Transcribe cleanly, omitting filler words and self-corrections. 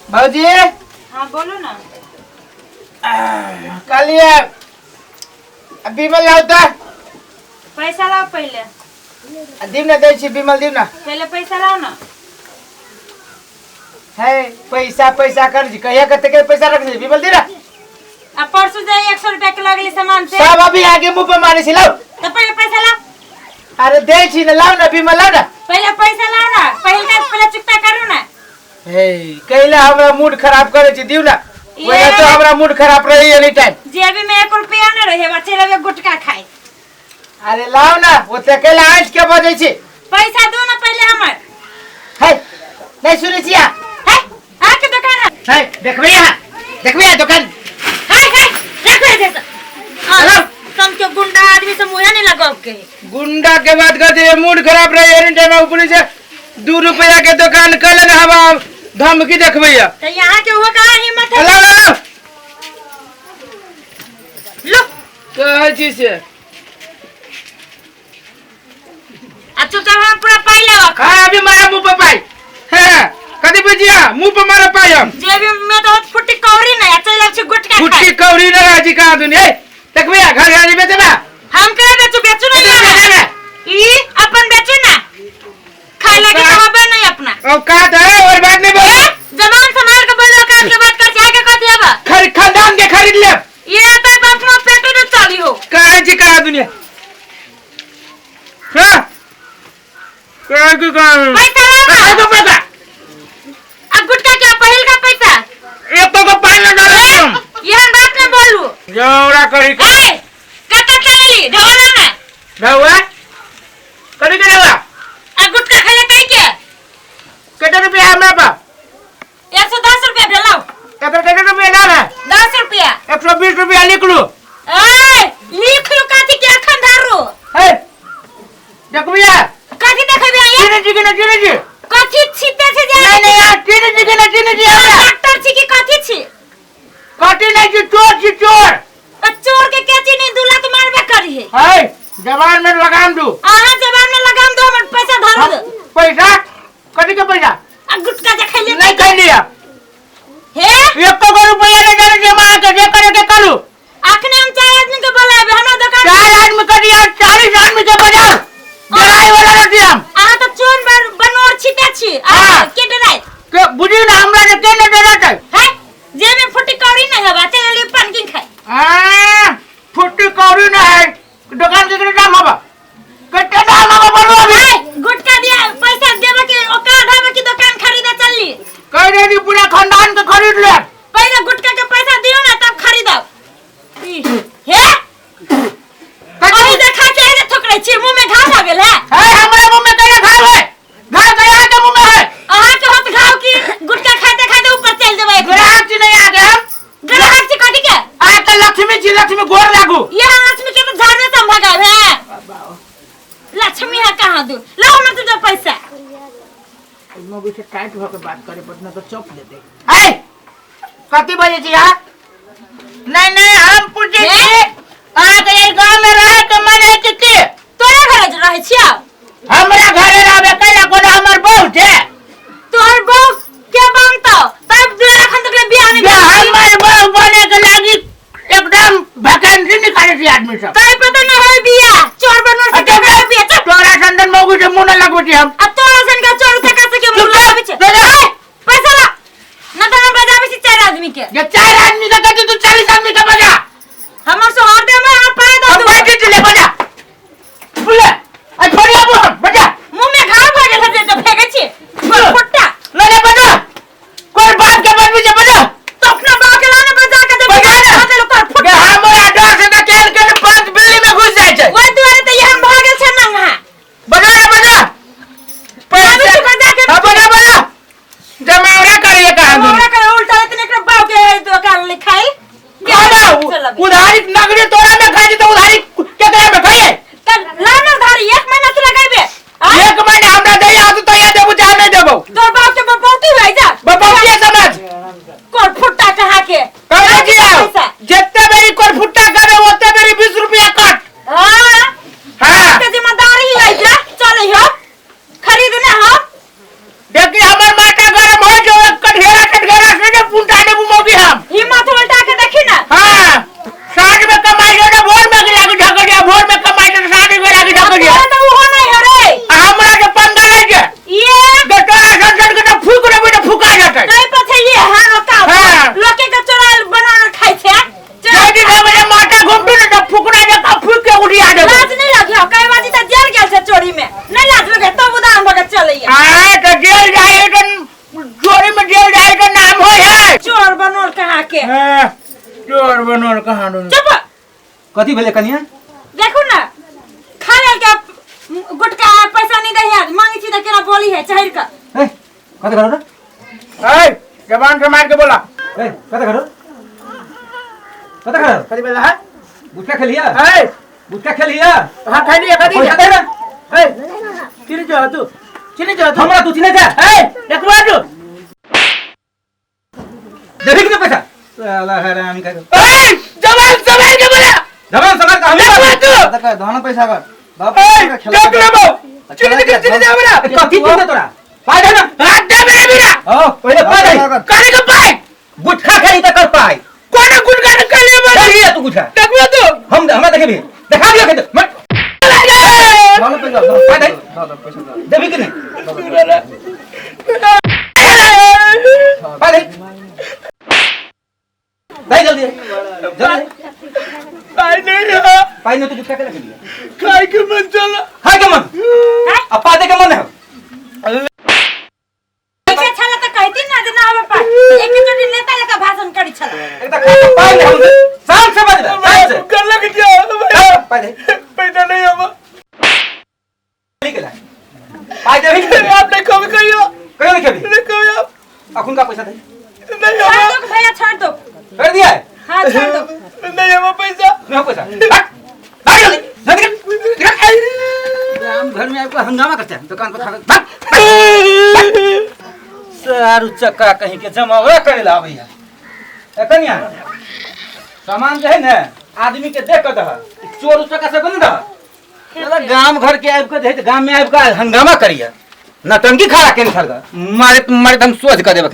भाजी हाँ बोलो ना। कालिया बिमल लावता पैसा लाओ पहले। दीव ना दे बिमल दीव ना पहले पैसा लाओ ना। है पैसा पैसा कर जी कहिया कते के पैसा रख दे बिमल दी ना। अब परसों जाए 100 रुपया के लगली सामान से सब अभी आगे मुंह पे मारे लाओ। तो पहले पैसा लाओ। अरे दे छी ना लाओ ना बिमल लाओ ना। पहले पैसा लाओ ना। पहले चुकता करो ना। हे कहिला हमरा मूड खराब करे छी दीव ना। वही तो हमरा मूड खराब रही एनी टाइम। जेबी में 1 रुपया न रहे बच्चे लगे गुटखा खाए। अरे लाओ ना वो ते केला आंच के बजे छी। पैसा दो ना पहले हमर। है नहीं सुनी छिया। है आके दुकान है देखबे दुकान। है देखबे जैसा। हेलो तुम के गुंडा आदमी से मुंह नहीं लगाओ के। गुंडा के बात करते मूड खराब रही एनी टाइम ऊपर से 2 रुपया के दुकान कर लेना हवा धमकी देखबैया। तो यहां के हुआ कहां हिम्मत है। लो लो कह चीज से अच्छा तो पूरा पाई लेवा। हां अभी मारा मुंह पे पाई है कदी बजिया मुंह पे मारा पाई हम जेबी में तो फुटी कौड़ी नहीं चल जाछ गुटका खाए। फुटी कौड़ी ना राजी का दुनिया देखबैया घर गाड़ी बेचे ना। हम के बेचू नहीं ई अपन बेचू ना। खाए लगे तो हबे नहीं अपना औकात है और बात नहीं बोल। जबान संभाल के बोलो औकात के बात कर जाएगा कथि हबा खानदान के खरीद ले ये तो बापनो पेट में चली हो कहां जी का दुनिया हां कहां की कहां पैसा ला दो पैसा। अब गुटका क्या पहल का पैसा एक तो पानी डाल तुम ये हम बात न बोलू जोरा करी ए कता चली ढोला ना ढौआ करी करेला अब गुटका खाले कई के कितने रुपया हमरा पा 110 रुपया भेलाओ। कितने रुपया ना है 10 रुपया 120 रुपया लिख लो। ए लिख लो कथि के अखन धारो है देखबिया कथि देखबे ये जीने जी कथि छिते से जा नहीं यार जीने जी डॉक्टर छी की कथि छी कटी नहीं जी चोर चोर के केची नहीं दूला तो मारबे करी है जवान में लगाम दू आहा जवान में लगाम दो हमर पैसा धर दो पैसा कटी के पैसा आ गुटका जे खैले नहीं खाई लिया हे 1 रुपया ले जाने के मां के जे करे के करू आखने हम 4 आदमी के बुलावे हमरा दुकान 4 आदमी करिया 40 आदमी के बजाओ डराई वाला रखी हम आहा तो चोर बनोर छिते छी आ के डराई के बुझी ना हमरा के केने डरत है जे में फुटी कौड़ी नहीं हवा चल ले पान की खाए हां फुटी कौड़ी ना है दुकान के नाम हवा कटे नाम हवा बोलो अभी गुटका दिया पैसा देबे के औकात हवे की दुकान खरीदे चलली कह दे दी पूरा खानदान के खरीद ले पहले गुटका के पैसा दियो ना तब खरीदो हे ओही देखा के ने ठोकरे छी मुंह में घाव आ गेल है हमरा मुंह में केना घाव है घाव गया के मुंह में है आहा के हाथ घाव की गुटका खाते खाते ऊपर चल जेबे ग्राहक जी नहीं आ गए हम ग्राहक से कथि के आ के लक्ष्मी गोर लागू यहाँ लक्ष्मी के तो झाड़ में से भगावे है लक्ष्मी है कहां दू लो हमर तुझे पैसा मगु से टाइट होकर बात करे बदना तो चौक देते है कति बजे जी हां नहीं हम पूछे छी आ गए गांव में रहे तो मने के तोरा घर रहे छिया हमरा घरे रहबे कैला कोना हमर बहू छे तोहर बहू के बनतो तब दू रखन तक बियाह नहीं हमर बहू बने के लागी एकदम वैकेंसी निकाले छी आदमी सब तई पता न होय बियाह चोर बनोर से के बियाह चल तोरा संदन मगु से मुंह न लगबो छी हम अब तोरा सन का चोर से कैसे के मुंह लगावे छे पैसा ला न तो हम बजावे छी 4 आदमी के ये 4 आदमी का कहती तू 40 आदमी का बजा हमर से हटे में आप पाए दो हम बैठ ले बजा बुले आ छोड़िया वो बजा मुंह में घाव भर गेल है तो फेंके छी फुट्टा ले बजा कोई बात के बाद मुझे बजा तो अपना बाप के लाने बजा के दे बजा दे लो कर फुट्टा हमरा डर से का खेल के 5 बिल्ली में घुस जाए छे ओए दुआरे तो ये हम भागे छे नंगा बजा पैसा बजा के बजा जमावड़ा करिए कहां हमरा करे उल्टा इतने के बाप के दुकान लिखाई उधारी नगरी तोरा में खाई तो उधारी केकरा में खाई तब लाना धारी 1 महीना से लगाइबे 1 महीना हमरा दे आ तो या देबो चाहे नहीं देबो तोर बाप के बपौती भाई जा बपौती समझ कोर फुट्टा कहा के कहे जी आओ जितने बेरी कोर फुट्टा करे ओते बेरी 20 रुपया काट हां के जिम्मेदारी है जा चल हो खरीदने हम देखिए हमर माथा गरम हो जो कठेरा चोर बनोर कहाँ डून चुप कथी भेले कनिया देखो ना खा ले के गुटका पैसा नहीं दे है मांगी छी त केना बोली है चहर का ए कथी करो रे ए जबान से मार के बोला ए कथी करो कथी बोला है गुटखा खेलिया ए गुटखा खेलिया हां खाई लिया कथी पैसा दे ना ए चिनी जो तू हमरा तू चिने जा ए देखवा तू देबी कितने पैसा साला हरामी का ए जबान संभाल के बोला जवान समाज का देखवा हमें तू धन पैसा कर बाप ए का देख ले बो चिनी दे हमरा कथी चिने तोरा पाए दे ना हाथ दे मेरा बीरा ओ पहले पाए दे करे के पाए गुटखा खेली त कर पाए कोन गुटका कर ले बो खेलिया तू गुटखा देखवा तू हम हमरा देखे भी दिखा दिया के मत धन पैसा पाए दे पैसा देबी कि नहीं पाए दे दे जल्दी जल्दी आई नहीं है पाए न तो गुटखा खेला खेलिया खाई के मन चला हाय के मन अब पाए दे के मन है पैसा छला त कहती ना देना हमें पा एक चोटी नेता लगा भाषण करी छला एक तो खा पाए दे हम शाम से बज शाम से कर लग जा पाए दे पैसा नहीं हम निकला पाए दे भी आपने कब कहियो कहीं नहीं खेली नहीं कहियो अखुन का पैसा दे नहीं छोड़ हम दो भैया छोड़ दो कर दिया है हां छोड़ दो नहीं हम पैसा नहीं हो पैसा भाग जल्दी जल्दी हम घर में आपको हंगामा करते हैं दुकान पर खा सारू चक्का कहीं के जमा हुआ करे ला भैया ए कन्या सामान जो है ना आदमी के देख कर दह चोर उस चक्का से बन दह चला गांव घर के आब के दे गांव में आब के हंगामा करिया नटंकी खड़ा केन खड़गा मारे मारे दम सोच कर देबखिन